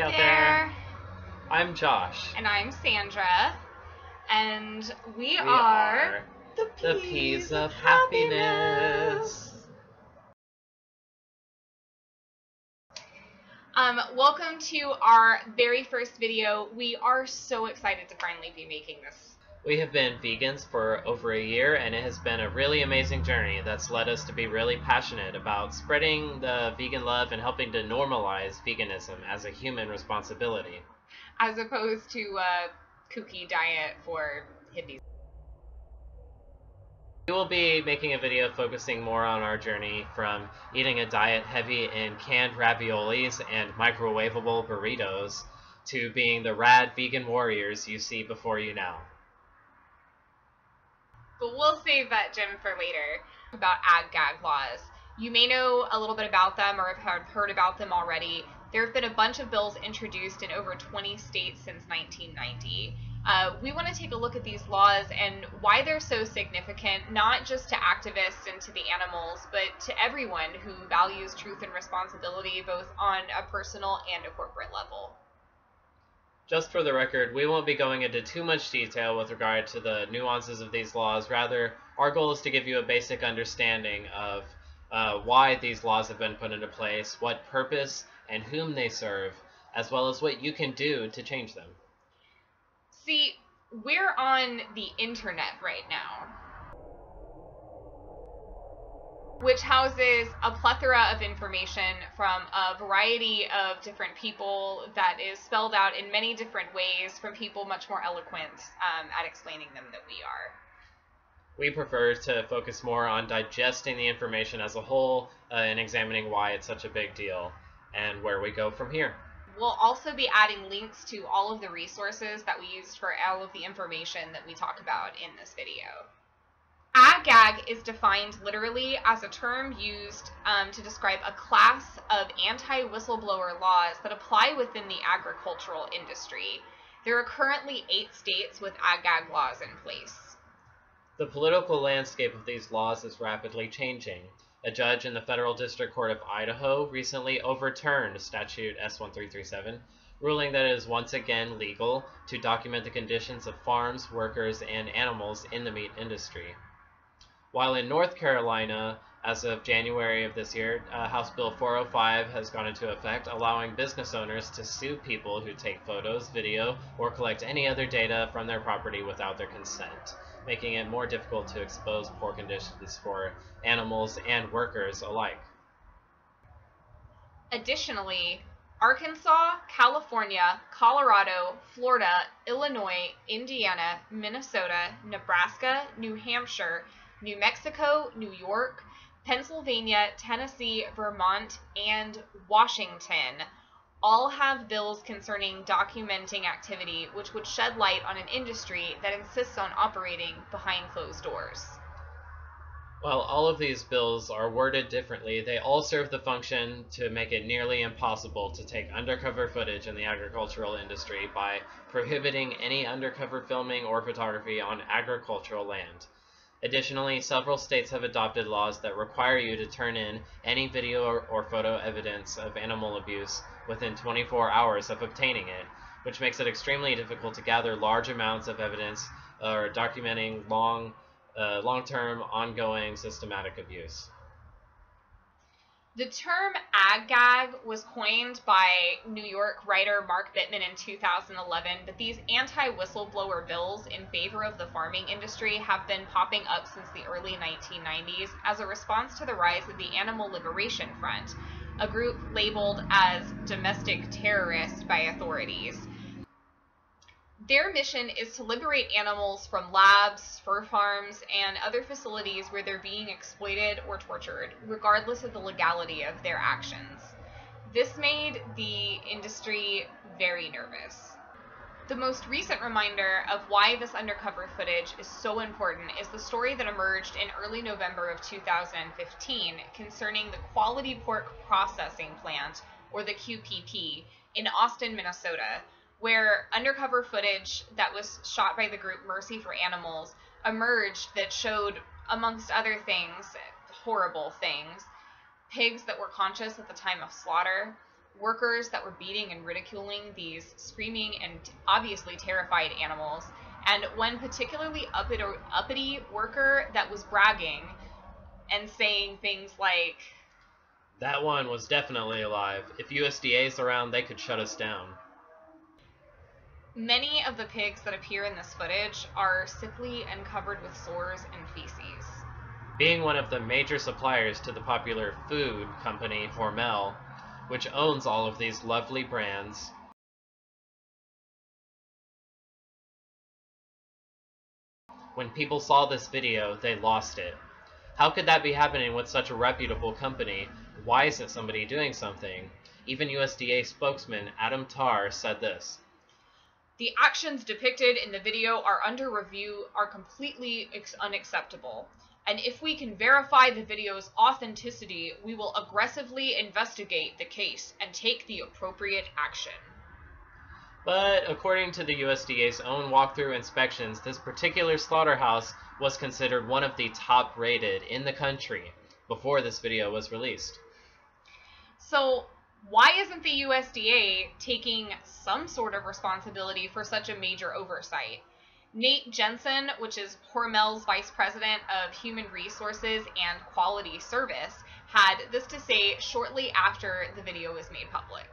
out there. I'm Josh. And I'm Sandra. And we are the Peas of Happiness. Welcome to our very first video. We are so excited to finally be making this. We have been vegans for over a year, and it has been a really amazing journey that's led us to be really passionate about spreading the vegan love and helping to normalize veganism as a human responsibility. As opposed to a kooky diet for hippies. We will be making a video focusing more on our journey from eating a diet heavy in canned raviolis and microwavable burritos to being the rad vegan warriors you see before you now. But we'll save that gem for later. About Ag-Gag laws. You may know a little bit about them or have heard about them already. There have been a bunch of bills introduced in over 20 states since 1990. We want to take a look at these laws and why they're so significant, not just to activists and to the animals, but to everyone who values truth and responsibility, both on a personal and a corporate level. Just for the record, we won't be going into too much detail with regard to the nuances of these laws. Rather, our goal is to give you a basic understanding of why these laws have been put into place, what purpose and whom they serve, as well as what you can do to change them. See, we're on the internet right now, which houses a plethora of information from a variety of different people that is spelled out in many different ways from people much more eloquent at explaining them than we are. We prefer to focus more on digesting the information as a whole and examining why it's such a big deal and where we go from here. We'll also be adding links to all of the resources that we used for all of the information that we talk about in this video. Ag-Gag is defined literally as a term used to describe a class of anti-whistleblower laws that apply within the agricultural industry. There are currently 8 states with Ag-Gag laws in place. The political landscape of these laws is rapidly changing. A judge in the Federal District Court of Idaho recently overturned Statute S1337, ruling that it is once again legal to document the conditions of farms, workers, and animals in the meat industry. While in North Carolina, as of January of this year, House Bill 405 has gone into effect, allowing business owners to sue people who take photos, video, or collect any other data from their property without their consent, making it more difficult to expose poor conditions for animals and workers alike. Additionally, Arkansas, California, Colorado, Florida, Illinois, Indiana, Minnesota, Nebraska, New Hampshire, New Mexico, New York, Pennsylvania, Tennessee, Vermont, and Washington all have bills concerning documenting activity which would shed light on an industry that insists on operating behind closed doors. While all of these bills are worded differently, they all serve the function to make it nearly impossible to take undercover footage in the agricultural industry by prohibiting any undercover filming or photography on agricultural land. Additionally, several states have adopted laws that require you to turn in any video or photo evidence of animal abuse within 24 hours of obtaining it, which makes it extremely difficult to gather large amounts of evidence or documenting long-term, ongoing, systematic abuse. The term Ag-Gag was coined by New York writer Mark Bittman in 2011, but these anti-whistleblower bills in favor of the farming industry have been popping up since the early 1990s as a response to the rise of the Animal Liberation Front, a group labeled as domestic terrorist by authorities. Their mission is to liberate animals from labs, fur farms, and other facilities where they're being exploited or tortured, regardless of the legality of their actions. This made the industry very nervous. The most recent reminder of why this undercover footage is so important is the story that emerged in early November of 2015 concerning the Quality Pork Processing Plant, or the QPP, in Austin, Minnesota, where undercover footage that was shot by the group Mercy for Animals emerged that showed, amongst other things, horrible things, pigs that were conscious at the time of slaughter, workers that were beating and ridiculing these screaming and obviously terrified animals, and one particularly uppity worker that was bragging and saying things like, "That one was definitely alive. If USDA's around, they could shut us down." Many of the pigs that appear in this footage are sickly and covered with sores and feces. Being one of the major suppliers to the popular food company Hormel, which owns all of these lovely brands, when people saw this video, they lost it. How could that be happening with such a reputable company? Why isn't somebody doing something? Even USDA spokesman Adam Tarr said this: "The actions depicted in the video are under review are completely unacceptable. And if we can verify the video's authenticity, we will aggressively investigate the case and take the appropriate action." But according to the USDA's own walkthrough inspections, this particular slaughterhouse was considered one of the top rated in the country before this video was released. So why isn't the USDA taking some sort of responsibility for such a major oversight? Nate Jensen, which is Hormel's Vice President of Human Resources and Quality Service, had this to say shortly after the video was made public.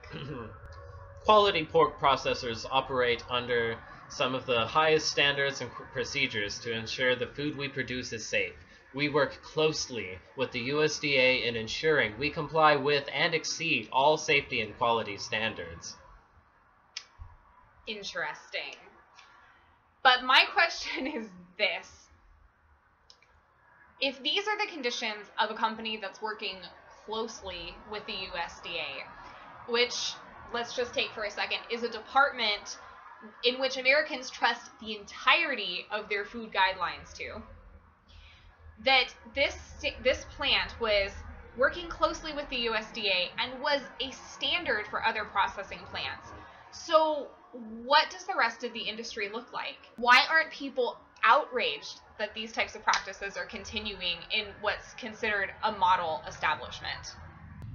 Quality pork processors operate under some of the highest standards and procedures to ensure the food we produce is safe. We work closely with the USDA in ensuring we comply with and exceed all safety and quality standards. Interesting. But my question is this. If these are the conditions of a company that's working closely with the USDA, which, let's just take for a second, is a department in which Americans trust the entirety of their food guidelines to, that this plant was working closely with the USDA and was a standard for other processing plants. So what does the rest of the industry look like? Why aren't people outraged that these types of practices are continuing in what's considered a model establishment?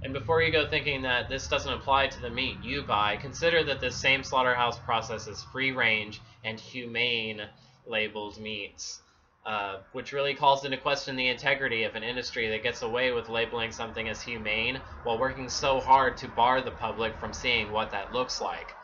And before you go thinking that this doesn't apply to the meat you buy, consider that this same slaughterhouse processes free-range and humane labeled meats, which really calls into question the integrity of an industry that gets away with labeling something as humane while working so hard to bar the public from seeing what that looks like.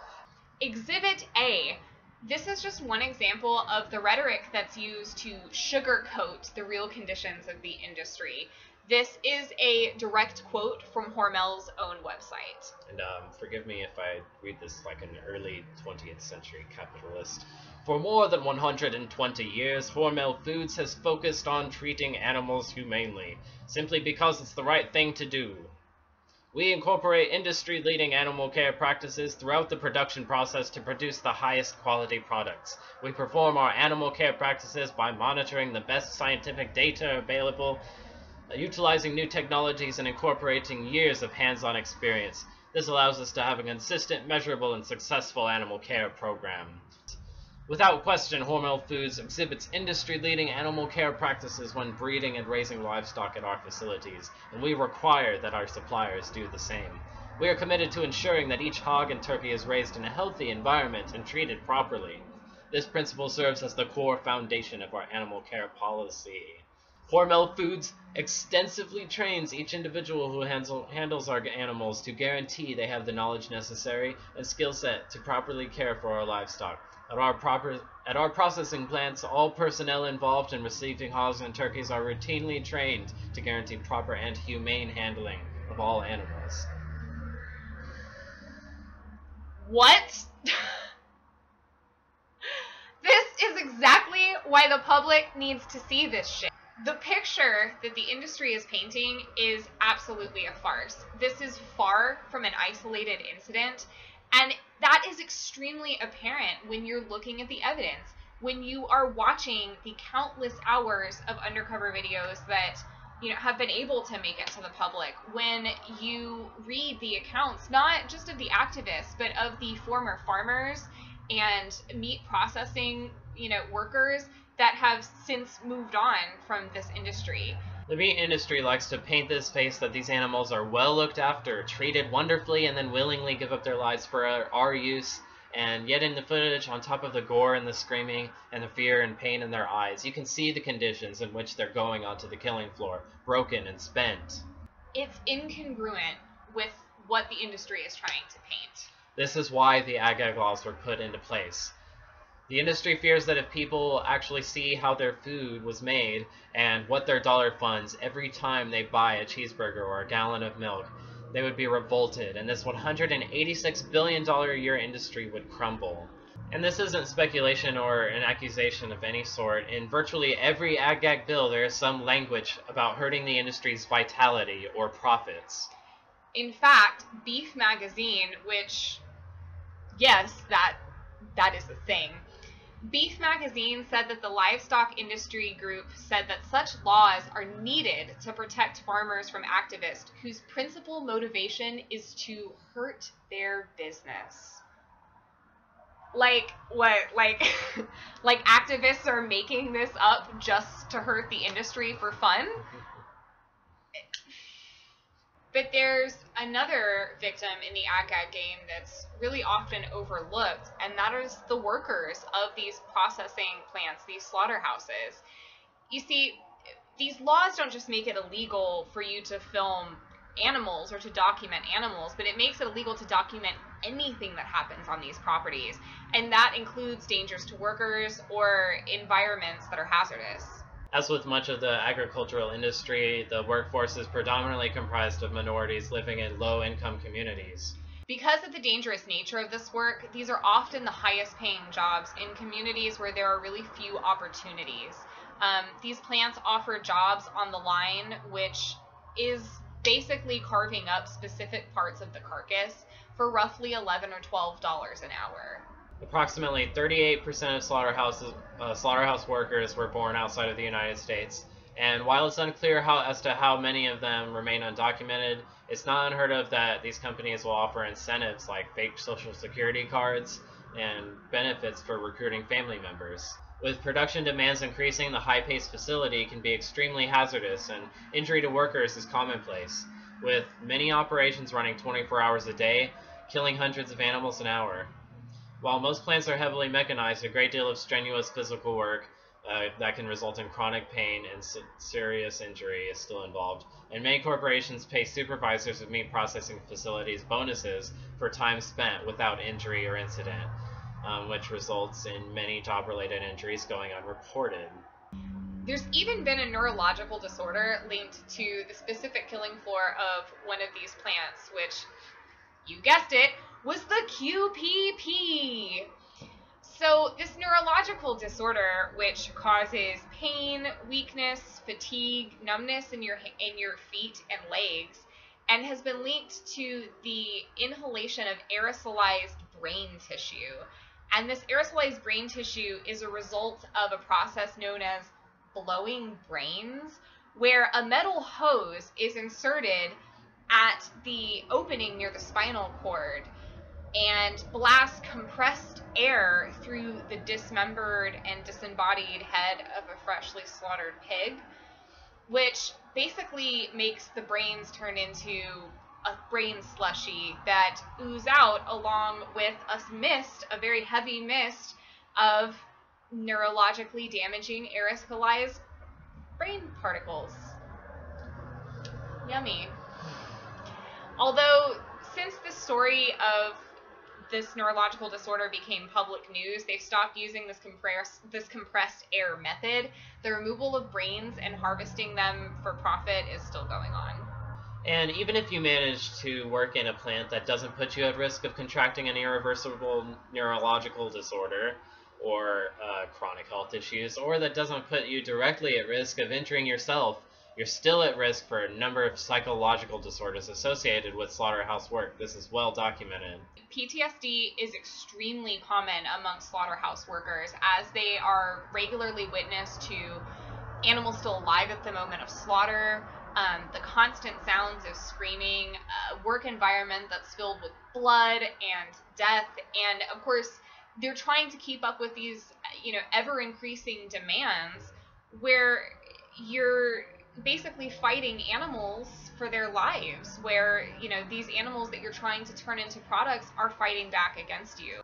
Exhibit A. This is just one example of the rhetoric that's used to sugarcoat the real conditions of the industry. This is a direct quote from Hormel's own website. And forgive me if I read this like an early 20th century capitalist. "For more than 120 years, Hormel Foods has focused on treating animals humanely, simply because it's the right thing to do. We incorporate industry-leading animal care practices throughout the production process to produce the highest quality products. We perform our animal care practices by monitoring the best scientific data available, utilizing new technologies, and incorporating years of hands-on experience. This allows us to have a consistent, measurable, and successful animal care program. Without question, Hormel Foods exhibits industry-leading animal care practices when breeding and raising livestock at our facilities, and we require that our suppliers do the same. We are committed to ensuring that each hog and turkey is raised in a healthy environment and treated properly. This principle serves as the core foundation of our animal care policy. Hormel Foods extensively trains each individual who handles our animals to guarantee they have the knowledge necessary and skill set to properly care for our livestock. At our processing plants, all personnel involved in receiving hogs and turkeys are routinely trained to guarantee proper and humane handling of all animals." What? This is exactly why the public needs to see this shit. The picture that the industry is painting is absolutely a farce. This is far from an isolated incident, and that is extremely apparent when you're looking at the evidence, when you are watching the countless hours of undercover videos that have been able to make it to the public, when you read the accounts, not just of the activists, but of the former farmers and meat processing workers that have since moved on from this industry. The meat industry likes to paint this face that these animals are well looked after, treated wonderfully, and then willingly give up their lives for our use. And yet in the footage, on top of the gore and the screaming and the fear and pain in their eyes, you can see the conditions in which they're going onto the killing floor, broken and spent. It's incongruent with what the industry is trying to paint. This is why the Ag-Gag laws were put into place. The industry fears that if people actually see how their food was made and what their dollar funds every time they buy a cheeseburger or a gallon of milk, they would be revolted, and this $186 billion a year industry would crumble. And this isn't speculation or an accusation of any sort. In virtually every Ag-Gag bill, there is some language about hurting the industry's vitality or profits. In fact, Beef Magazine, which, yes, that is the thing. Beef Magazine said that the livestock industry group said that such laws are needed to protect farmers from activists whose principal motivation is to hurt their business. Like, what? Like activists are making this up just to hurt the industry for fun? But there's another victim in the Ag-Gag game that's really often overlooked, and that is the workers of these processing plants, these slaughterhouses. You see, these laws don't just make it illegal for you to film animals or to document animals, but it makes it illegal to document anything that happens on these properties, and that includes dangers to workers or environments that are hazardous. As with much of the agricultural industry, the workforce is predominantly comprised of minorities living in low-income communities. Because of the dangerous nature of this work, these are often the highest paying jobs in communities where there are really few opportunities. These plants offer jobs on the line, which is basically carving up specific parts of the carcass for roughly $11 or $12 an hour. Approximately 38% of slaughterhouse workers were born outside of the United States, and while it's unclear as to how many of them remain undocumented, it's not unheard of that these companies will offer incentives like fake social security cards and benefits for recruiting family members. With production demands increasing, the high-paced facility can be extremely hazardous, and injury to workers is commonplace, with many operations running 24 hours a day, killing hundreds of animals an hour. While most plants are heavily mechanized, a great deal of strenuous physical work that can result in chronic pain and serious injury is still involved, and many corporations pay supervisors of meat processing facilities bonuses for time spent without injury or incident, which results in many job-related injuries going unreported. There's even been a neurological disorder linked to the specific killing floor of one of these plants, which, you guessed it, was the QPP. So this neurological disorder, which causes pain, weakness, fatigue, numbness in your feet and legs, and has been linked to the inhalation of aerosolized brain tissue. And this aerosolized brain tissue is a result of a process known as blowing brains, where a metal hose is inserted at the opening near the spinal cord and blasts compressed air through the dismembered and disembodied head of a freshly slaughtered pig, which basically makes the brains turn into a brain slushy that ooze out along with a very heavy mist of neurologically damaging aerosolized brain particles. Yummy. Although, since the story of this neurological disorder became public news, they've stopped using this compressed air method. The removal of brains and harvesting them for profit is still going on. And even if you manage to work in a plant that doesn't put you at risk of contracting an irreversible neurological disorder or chronic health issues, or that doesn't put you directly at risk of injuring yourself, you're still at risk for a number of psychological disorders associated with slaughterhouse work. This is well documented. PTSD is extremely common among slaughterhouse workers, as they are regularly witness to animals still alive at the moment of slaughter, the constant sounds of screaming, a work environment that's filled with blood and death, and of course they're trying to keep up with these, ever increasing demands where you're basically fighting animals for their lives, where, you know, these animals that you're trying to turn into products are fighting back against you.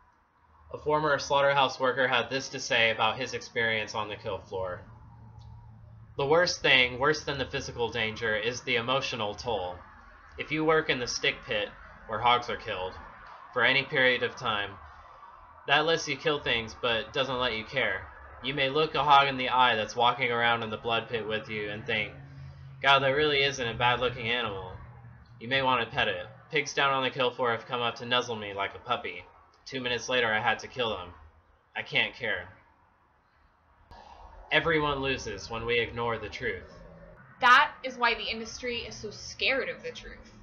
A former slaughterhouse worker had this to say about his experience on the kill floor. The worst thing, worse than the physical danger, is the emotional toll. If you work in the stick pit, where hogs are killed, for any period of time, that lets you kill things but doesn't let you care. You may look a hog in the eye that's walking around in the blood pit with you and think, God, that really isn't a bad-looking animal. You may want to pet it. Pigs down on the kill floor have come up to nuzzle me like a puppy. 2 minutes later, I had to kill them. I can't care. Everyone loses when we ignore the truth. That is why the industry is so scared of the truth.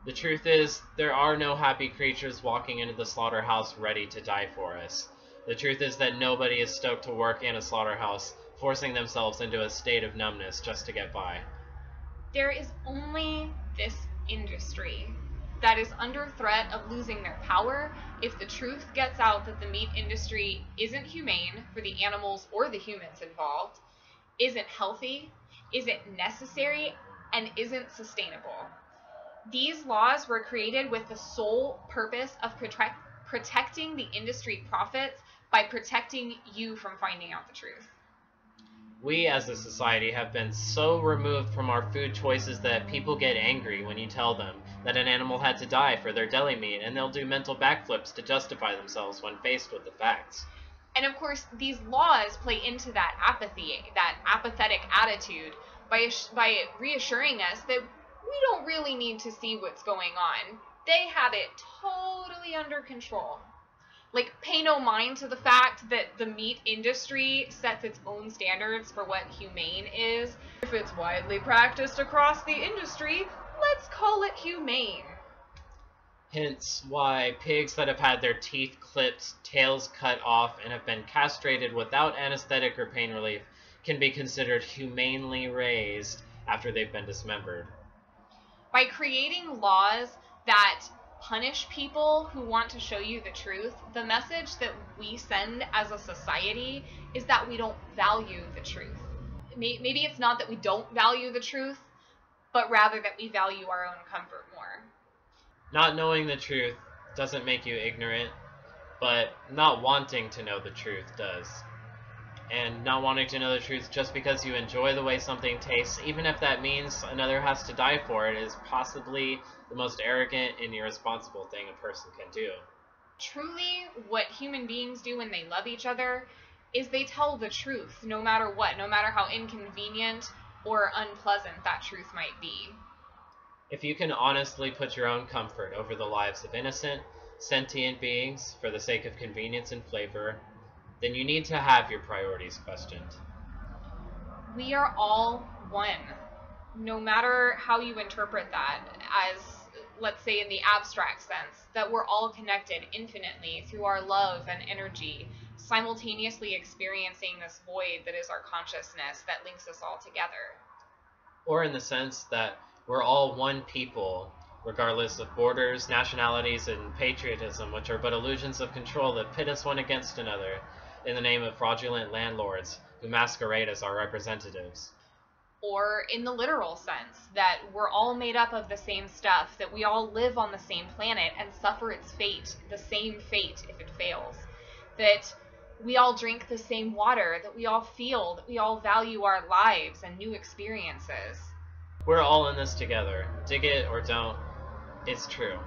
The truth is, there are no happy creatures walking into the slaughterhouse ready to die for us. The truth is that nobody is stoked to work in a slaughterhouse, forcing themselves into a state of numbness just to get by. There is only this industry that is under threat of losing their power if the truth gets out that the meat industry isn't humane for the animals or the humans involved, isn't healthy, isn't necessary, and isn't sustainable. These laws were created with the sole purpose of protecting the industry profits by protecting you from finding out the truth. We as a society have been so removed from our food choices that people get angry when you tell them that an animal had to die for their deli meat, and they'll do mental backflips to justify themselves when faced with the facts. And of course, these laws play into that apathy, that apathetic attitude, by reassuring us that we don't really need to see what's going on. They have it totally under control. Like, pay no mind to the fact that the meat industry sets its own standards for what humane is. If it's widely practiced across the industry, let's call it humane. Hence why pigs that have had their teeth clipped, tails cut off, and have been castrated without anesthetic or pain relief can be considered humanely raised after they've been dismembered. By creating laws that punish people who want to show you the truth, the message that we send as a society is that we don't value the truth. Maybe it's not that we don't value the truth, but rather that we value our own comfort more. Not knowing the truth doesn't make you ignorant, but not wanting to know the truth does. And not wanting to know the truth just because you enjoy the way something tastes, even if that means another has to die for it, is possibly the most arrogant and irresponsible thing a person can do. Truly, what human beings do when they love each other is they tell the truth, no matter what, no matter how inconvenient or unpleasant that truth might be. If you can honestly put your own comfort over the lives of innocent, sentient beings for the sake of convenience and flavor, then you need to have your priorities questioned. We are all one, no matter how you interpret that, as, let's say, in the abstract sense, that we're all connected infinitely through our love and energy, simultaneously experiencing this void that is our consciousness that links us all together. Or in the sense that we're all one people, regardless of borders, nationalities, and patriotism, which are but illusions of control that pit us one against another in the name of fraudulent landlords who masquerade as our representatives. Or in the literal sense, that we're all made up of the same stuff, that we all live on the same planet and suffer its fate, the same fate if it fails, that we all drink the same water, that we all feel, that we all value our lives and new experiences. We're all in this together. Dig it or don't, it's true.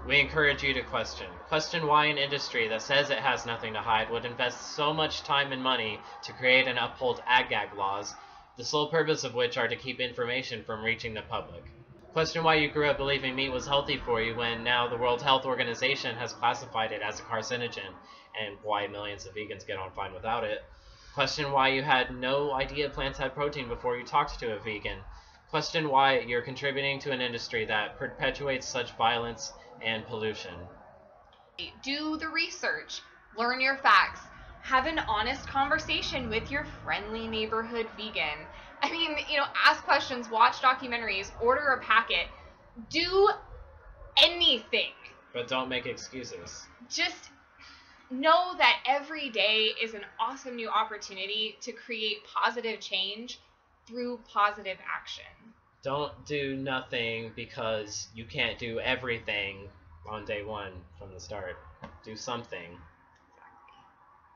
We encourage you to question. Question why an industry that says it has nothing to hide would invest so much time and money to create and uphold Ag-Gag laws, the sole purpose of which are to keep information from reaching the public. Question why you grew up believing meat was healthy for you when now the World Health Organization has classified it as a carcinogen, and why millions of vegans get on fine without it. Question why you had no idea plants had protein before you talked to a vegan. Question why you're contributing to an industry that perpetuates such violence and pollution. Do the research, learn your facts, have an honest conversation with your friendly neighborhood vegan. I mean, ask questions, watch documentaries, order a packet, do anything. But don't make excuses. Just know that every day is an awesome new opportunity to create positive change through positive action. Don't do nothing because you can't do everything on day one from the start. Do something.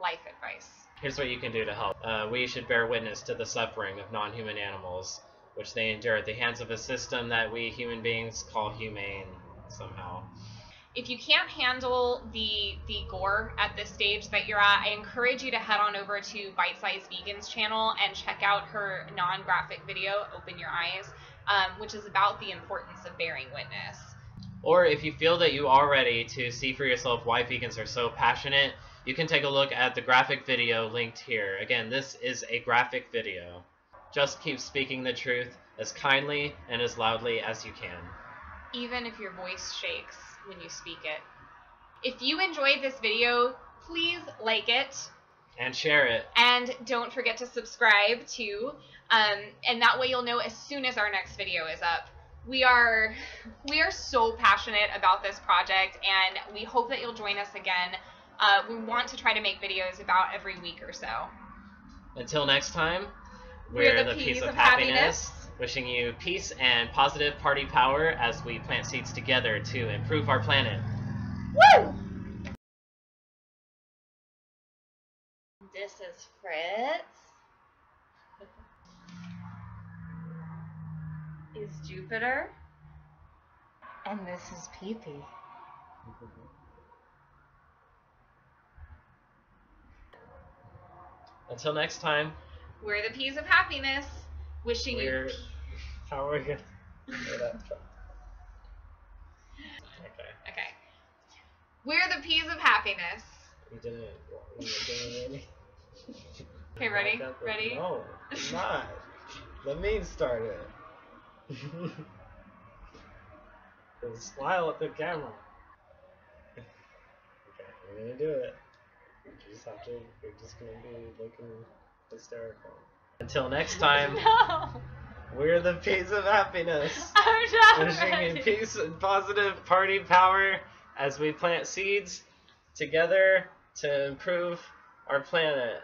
Life advice. Here's what you can do to help. We should bear witness to the suffering of non-human animals, which they endure at the hands of a system that we human beings call humane somehow. If you can't handle the gore at this stage that you're at, I encourage you to head on over to Bite Size Vegan's channel and check out her non-graphic video, Open Your Eyes, which is about the importance of bearing witness. Or if you feel that you are ready to see for yourself why vegans are so passionate, you can take a look at the graphic video linked here. Again, this is a graphic video. Just keep speaking the truth as kindly and as loudly as you can. Even if your voice shakes when you speak it. If you enjoyed this video, please like it. And share it. And don't forget to subscribe too. And that way you'll know as soon as our next video is up. We are so passionate about this project, and we hope that you'll join us again. We want to try to make videos about every week or so. Until next time, we're the Piece of Happiness. Wishing you peace and positive party power as we plant seeds together to improve our planet. Woo! This is Fritz. Is Jupiter. And this is Pee-Pee. Until next time, we're the Piece of Happiness. Wishing you. How are we gonna do that? Okay. We're the Piece of Happiness. We didn't any. Okay, ready? Ready? No, I'm not. Let me start it. Smile at the camera. Okay, we're gonna do it. We're just gonna be looking hysterical. Until next time, No. We're the Piece of Happiness. I'm not Wishing ready. you peace and positive party power as we plant seeds together to improve our planet.